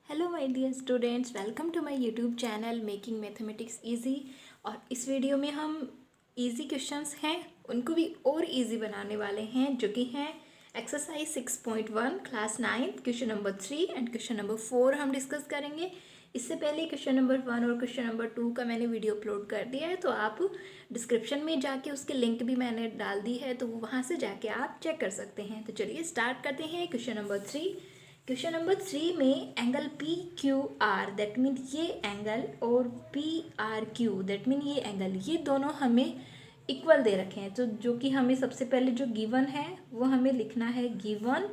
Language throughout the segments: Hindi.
Hello my dear students, welcome to my YouTube channel making mathematics easy. और इस वीडियो में हम इजी क्वेश्चंस हैं उनको भी और इजी बनाने वाले हैं, जो कि हैं exercise 6.1 class 9 question number 3 and question number 4 हम डिस्कस करेंगे। इससे पहले क्वेश्चन नंबर 1 और क्वेश्चन नंबर 2 का मैंने वीडियो अपलोड कर दिया है, तो आप डिस्क्रिप्शन में जाके उसके लिंक भी मैंने डाल दी है, तो वहाँ से जाके आप चेक कर सकते हैं। तो चलिए स्टार्ट करते हैं क्वेश्चन नंबर 3। क्वेश्चन नंबर 3 में angle P Q are that mean ये एंगल और P R Q that mean ये एंगल, ये दोनों हमें इक्वल दे रखे हैं। तो जो कि हमें सबसे पहले जो गिवन है वो हमें लिखना है, given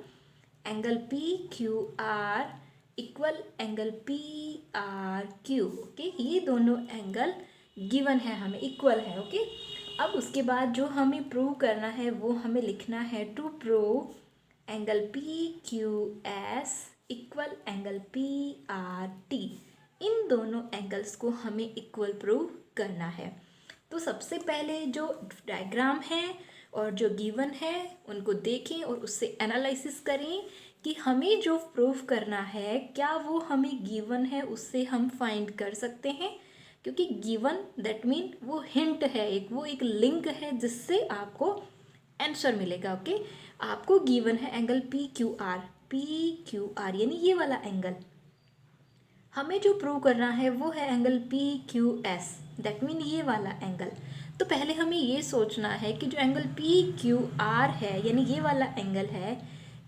angle P Q R equal angle P R Q. Okay, ये दोनों एंगल गिवन है, हमें इक्वल है। ओके, अब उसके बाद जो हमें प्रूव करना है वो हमें लिखना है, to prove angle P q s equal angle P r t. इन दोनों एंगल्स को हमें इक्वल प्रूव करना है। तो सबसे पहले जो डायग्राम है और जो गिवन है उनको देखें और उससे एनालिसिस करें कि हमें जो प्रूव करना है क्या वो हमें गिवन है उससे हम फाइंड कर सकते हैं। क्योंकि गिवन दैट मीन वो हिंट है, वो एक लिंक है जिससे आपको आंसर मिलेगा। ओके, आपको गिवन है एंगल पी क्यू आर यानी ये वाला एंगल। हमें जो प्रूव करना है वो है angle P q S that mean ये वाला एंगल। तो पहले हमें ये सोचना है कि जो एंगल पी क्यू आर है यानी ये वाला एंगल है,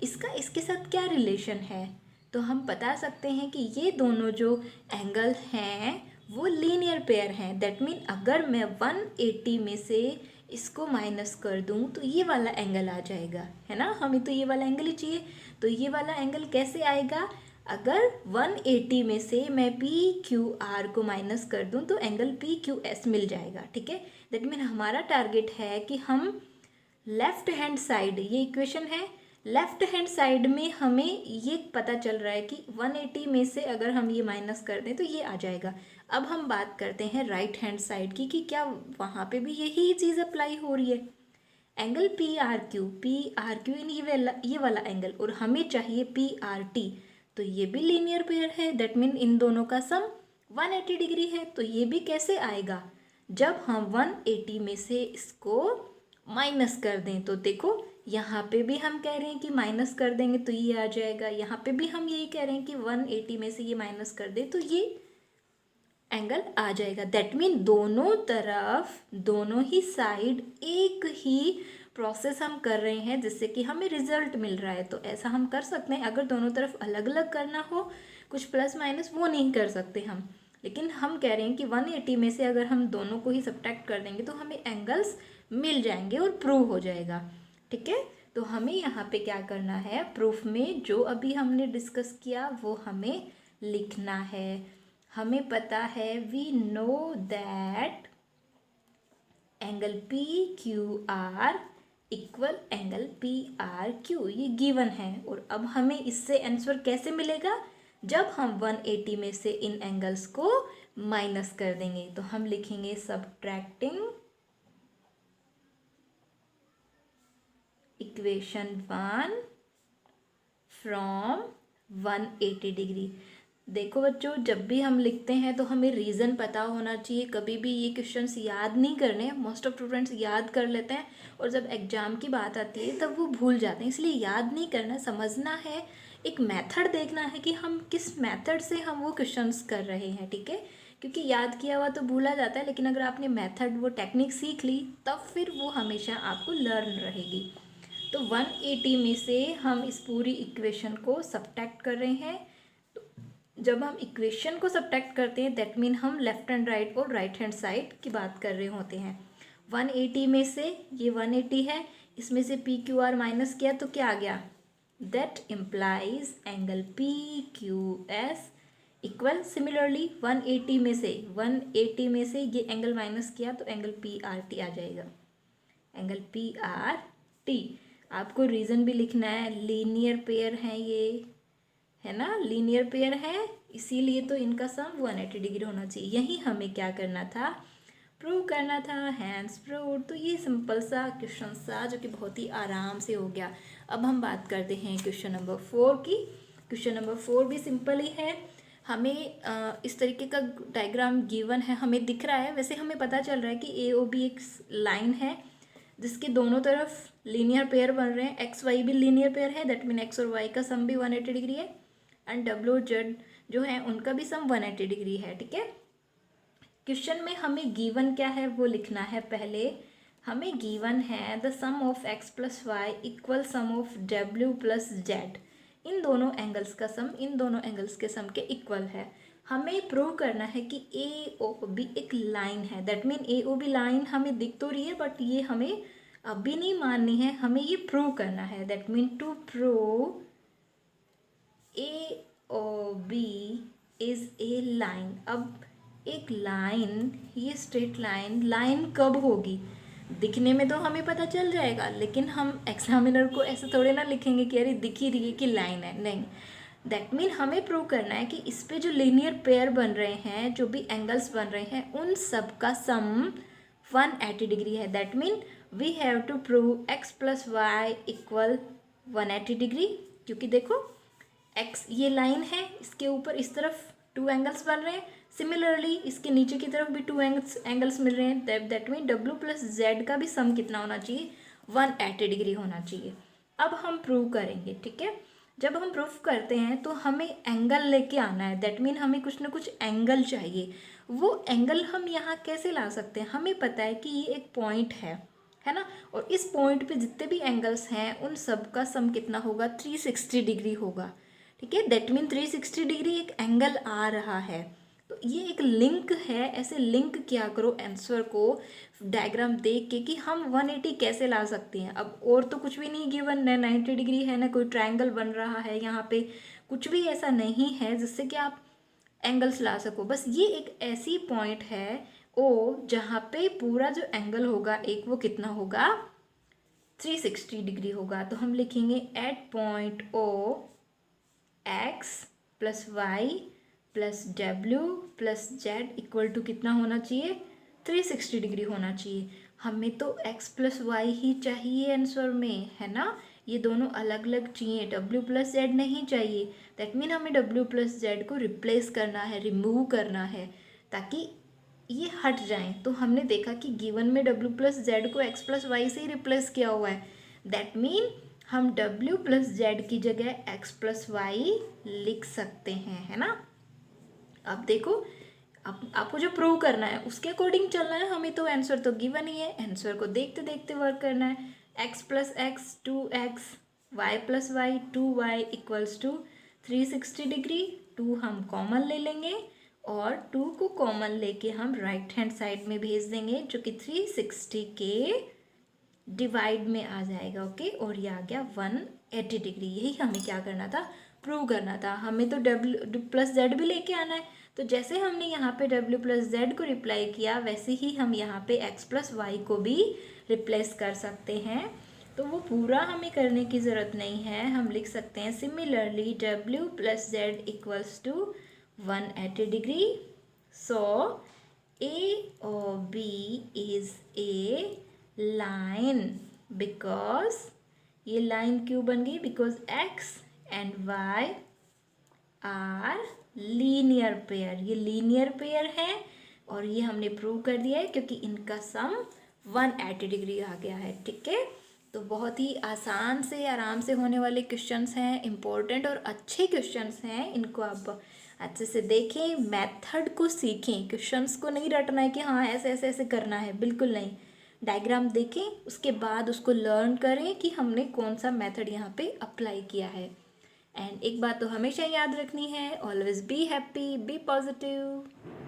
इसका इसके साथ क्या रिलेशन है। तो हम बता सकते हैं कि ये दोनों जो एंगल हैं वो लीनियर पेयर हैं। दैट मीन अगर मैं 180 में से इसको माइनस कर दूं तो ये वाला एंगल आ जाएगा, है ना। हमें तो ये वाला एंगल ही चाहिए। तो ये वाला एंगल कैसे आएगा, अगर 180 में से मैं पी क्यू आर को माइनस कर दूं तो एंगल पी क्यू एस मिल जाएगा। ठीक है, दैट मीन हमारा टारगेट है कि हम लेफ्ट हैंड साइड, ये इक्वेशन है, लेफ्ट हैंड साइड में हमें ये पता चल रहा है कि 180 में से अगर हम ये माइनस कर दें तो ये आ जाएगा। अब हम बात करते हैं राइट हैंड साइड की कि क्या वहाँ पे भी यही चीज़ अप्लाई हो रही है। Angle P R Q in ये वाला एंगल, और हमें चाहिए पी आर टी। तो ये भी लीनियर पेयर है, दैट मीन इन दोनों का सम 180 डिग्री है। तो ये भी कैसे आएगा, जब हम 180 में से इसको माइनस कर दें। तो देखो यहाँ पे भी हम कह रहे हैं कि माइनस कर देंगे तो ये आ जाएगा, यहाँ पे भी हम यही कह रहे हैं कि 180 में से ये माइनस कर दे तो ये एंगल आ जाएगा। दैट मीन दोनों तरफ, दोनों ही साइड एक ही प्रोसेस हम कर रहे हैं जिससे कि हमें रिजल्ट मिल रहा है। तो ऐसा हम कर सकते हैं, अगर दोनों तरफ अलग अलग करना हो कुछ प्लस माइनस वो नहीं कर सकते हम, लेकिन हम कह रहे हैं कि 180 में से अगर हम दोनों को ही सब्ट्रैक्ट कर देंगे तो हमें एंगल्स मिल जाएंगे और प्रूव हो जाएगा। ठीक है, तो हमें यहाँ पे क्या करना है, प्रूफ में जो अभी हमने डिस्कस किया वो हमें लिखना है। हमें पता है, we know that angle P Q R equal angle P R Q, ये गिवन है। और अब हमें इससे आंसर कैसे मिलेगा, जब हम 180 में से इन एंगल्स को माइनस कर देंगे। तो हम लिखेंगे सब्ट्रैक्टिंग इक्वेशन 1 फ्रॉम 180 डिग्री। देखो बच्चों, जब भी हम लिखते हैं तो हमें रीज़न पता होना चाहिए। कभी भी ये क्वेश्चंस याद नहीं करने, मोस्ट ऑफ स्टूडेंट्स याद कर लेते हैं और जब एग्जाम की बात आती है तब वो भूल जाते हैं। इसलिए याद नहीं करना, समझना है, एक मेथड देखना है कि हम किस मेथड से हम वो क्वेश्चंस कर रहे हैं। ठीक है, क्योंकि याद किया हुआ तो भूला जाता है, लेकिन अगर आपने मेथड वो टेक्निक सीख ली तब फिर वो हमेशा आपको लर्न रहेगी। तो 180 में से हम इस पूरी इक्वेशन को सब्ट्रैक्ट कर रहे हैं। तो जब हम इक्वेशन को सब्ट्रैक्ट करते हैं दैट मीन हम लेफ्ट एंड राइट और राइट हैंड साइड की बात कर रहे होते हैं। 180 में से ये 180 है, इसमें से पी क्यू आर माइनस किया तो क्या आ गया, that implies angle P q s equal. Similarly 180 में से ये एंगल माइनस किया तो एंगल पी आर टी आ जाएगा, एंगल पी आर टी। आपको रीज़न भी लिखना है, लीनियर पेयर है ये, है ना, लीनियर पेयर है, इसीलिए तो इनका सम 180 डिग्री होना चाहिए। यही हमें क्या करना था, प्रूव करना था, हैंड्स प्रूव। तो ये सिंपल सा क्वेश्चन था जो कि बहुत ही आराम से हो गया। अब हम बात करते हैं क्वेश्चन नंबर 4 की। क्वेश्चन नंबर 4 भी सिंपल ही है। हमें इस तरीके का डायग्राम गिवन है, हमें दिख रहा है, वैसे हमें पता चल रहा है कि ए ओ बी एक लाइन है जिसके दोनों तरफ लीनियर पेयर बन रहे हैं। एक्स वाई भी लीनियर पेयर है, दैट मीन एक्स और वाई का सम भी 180 डिग्री है, एंड डब्ल्यू और जेड जो है उनका भी सम 180 डिग्री है। ठीक है, क्वेश्चन में हमें गिवन क्या है वो लिखना है। पहले हमें गिवन है the sum of x plus y equal sum of डब्ल्यू प्लस जेड। इन दोनों एंगल्स का सम इन दोनों एंगल्स के सम के इक्वल है। हमें प्रूव करना है कि ए ओ बी एक लाइन है, that mean A O B line हमें दिख तो रही है बट ये हमें अभी नहीं माननी है, हमें ये प्रूव करना है। That mean to prove A O B is a line. अब एक लाइन, ये स्ट्रेट लाइन कब होगी? दिखने में तो हमें पता चल जाएगा, लेकिन हम एग्जामिनर को ऐसे थोड़े ना लिखेंगे कि अरे दिख ही रही है कि लाइन है, नहीं। दैट मीन हमें प्रूव करना है कि इस पे जो लीनियर पेयर बन रहे हैं, जो भी एंगल्स बन रहे हैं, उन सब का सम 180 डिग्री है। That mean we have to prove x plus y equal 180 degree, क्योंकि देखो एक्स ये लाइन है, इसके ऊपर इस तरफ 2 एंगल्स बन रहे हैं, सिमिलरली इसके नीचे की तरफ भी 2 एंगल्स मिल रहे हैं। That mean W plus Z का भी सम कितना होना चाहिए? 180 डिग्री होना चाहिए। अब हम प्रूव करेंगे। ठीक है, जब हम प्रूफ करते हैं तो हमें एंगल लेके आना है। दैट मीन हमें कुछ ना कुछ एंगल चाहिए। वो एंगल हम यहाँ कैसे ला सकते हैं? हमें पता है कि ये एक पॉइंट है ना, और इस पॉइंट पे जितने भी एंगल्स हैं उन सब का सम कितना होगा? 360 डिग्री होगा। ठीक है, दैट मीन 360 डिग्री एक एंगल आ रहा है। तो ये एक लिंक है, ऐसे लिंक किया करो आंसर को डायग्राम देख के कि हम 180 कैसे ला सकते हैं। अब और तो कुछ भी नहीं गिवन है, 90 डिग्री है ना, कोई ट्रायंगल बन रहा है यहाँ पे, कुछ भी ऐसा नहीं है जिससे कि आप एंगल्स ला सको। बस ये एक ऐसी पॉइंट है ओ जहाँ पे पूरा जो एंगल होगा एक, वो कितना होगा? 360 डिग्री होगा। तो हम लिखेंगे at point O x plus y plus डब्ल्यू प्लस जेड इक्वल टू कितना होना चाहिए? 360 डिग्री होना चाहिए। हमें तो x प्लस वाई ही चाहिए आंसर में, है ना। ये दोनों अलग अलग चाहिए, w प्लस जेड नहीं चाहिए। दैट मीन हमें w प्लस जेड को रिप्लेस करना है, रिमूव करना है, ताकि ये हट जाएं। तो हमने देखा कि गिवन में w प्लस जेड को x प्लस वाई से ही रिप्लेस किया हुआ है। दैट मीन हम w प्लस जेड की जगह x प्लस वाई लिख सकते हैं, है ना। अब देखो, अब आपको जो प्रूव करना है उसके अकॉर्डिंग चलना है। हमें तो आंसर तो गिवन ही है, आंसर को देखते देखते वर्क करना है। x plus x 2x, y plus y 2y equals to 360 degree. 2 हम कॉमन ले लेंगे और 2 को कॉमन लेके हम राइट हैंड साइड में भेज देंगे, जो कि 360 के डिवाइड में आ जाएगा। ओके, और ये आ गया 180 डिग्री। यही हमें क्या करना था? प्रूव करना था। हमें तो w प्लस जेड भी लेके आना है। तो जैसे हमने यहाँ पे w प्लस जेड को रिप्लाई किया, वैसे ही हम यहाँ पे x प्लस वाई को भी रिप्लेस कर सकते हैं। तो वो पूरा हमें करने की ज़रूरत नहीं है, हम लिख सकते हैं similarly w plus z equals to 180 degree. So a or b is a line, because ये लाइन क्यों बन गई? Because x and y are linear pair. ये लीनियर पेयर है और ये हमने प्रूव कर दिया है क्योंकि इनका सम 180 डिग्री आ गया है। ठीक है, तो बहुत ही आसान से आराम से होने वाले क्वेश्चंस हैं, इम्पोर्टेंट और अच्छे क्वेश्चंस हैं। इनको आप अच्छे से देखें, मेथड को सीखें। क्वेश्चंस को नहीं रटना है कि हाँ ऐसे ऐसे ऐसे करना है, बिल्कुल नहीं। डायग्राम देखें, उसके बाद उसको लर्न करें कि हमने कौन सा मेथड यहाँ पे अप्लाई किया है। एंड एक बात तो हमेशा याद रखनी है, always be happy, be positive.